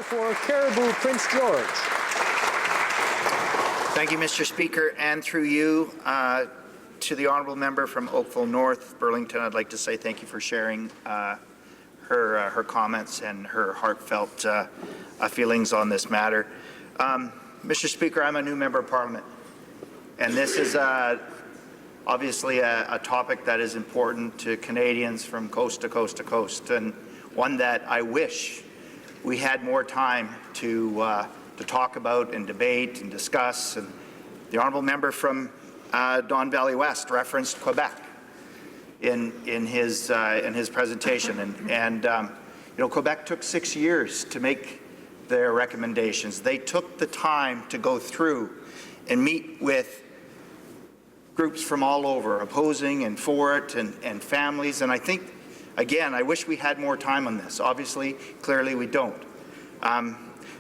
for Caribou Prince George. Thank you, Mr. Speaker, and through you to the honourable member from Oakville North, Burlington. I'd like to say thank you for sharing her comments and her heartfelt feelings on this matter. Mr. Speaker, I'm a new member of Parliament, and this is obviously a topic that is important to Canadians from coast to coast to coast, and one that I wish we had more time to talk about and debate and discuss. And the honourable member from Don Valley West referenced Quebec in his presentation, and you know, Quebec took 6 years to make their recommendations. They took the time to go through and meet with groups from all over, opposing and for it, and families. And I think, again, I wish we had more time on this. Obviously, clearly we don't.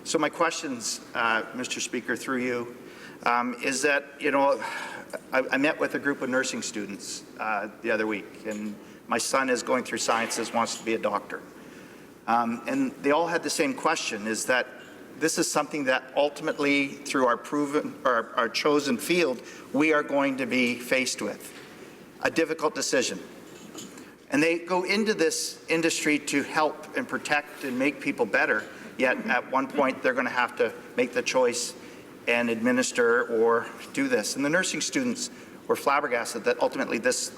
So my questions, Mr. Speaker, through you, is that, you know, I met with a group of nursing students the other week, and my son is going through sciences, wants to be a doctor. And they all had the same question, is that this is something that ultimately, through our chosen field, we are going to be faced with. A difficult decision. And they go into this industry to help and protect and make people better, yet at one point they're going to have to make the choice and administer or do this. And the nursing students were flabbergasted that ultimately this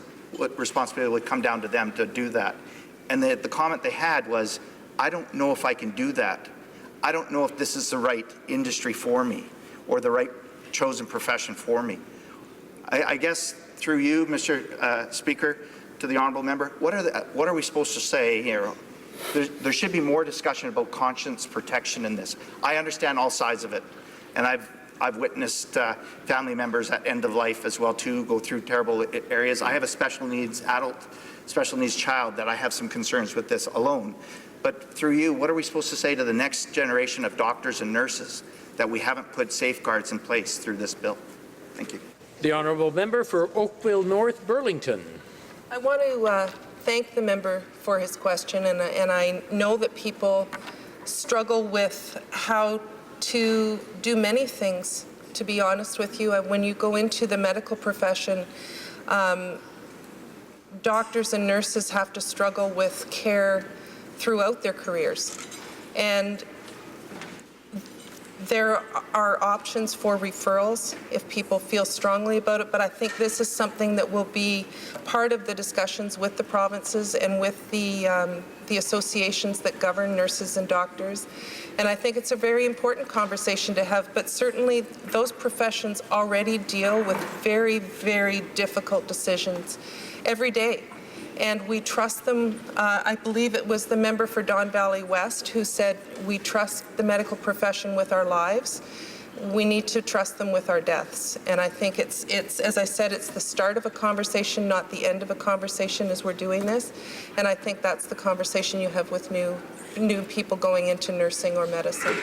responsibility would come down to them to do that. And the comment they had was, I don't know if I can do that. I don't know if this is the right industry for me or the right chosen profession for me. I guess through you, Mr. Speaker, to the honourable member, what are we supposed to say here? There should be more discussion about conscience protection in this. I understand all sides of it, and I've witnessed family members at end of life as well too go through terrible areas. I have a special needs child that I have some concerns with this alone. But through you, what are we supposed to say to the next generation of doctors and nurses that we haven't put safeguards in place through this bill? Thank you. The honourable member for Oakville North, Burlington. I want to thank the member for his question, and I know that people struggle with how to do many things, to be honest with you. When you go into the medical profession, doctors and nurses have to struggle with care throughout their careers. And there are options for referrals if people feel strongly about it, but I think this is something that will be part of the discussions with the provinces and with the associations that govern nurses and doctors. And I think it's a very important conversation to have, but certainly those professions already deal with very, very difficult decisions every day. And we trust them. I believe it was the member for Don Valley West who said we trust the medical profession with our lives. We need to trust them with our deaths. And I think it's as I said, it's the start of a conversation, not the end of a conversation as we're doing this. And I think that's the conversation you have with new people going into nursing or medicine.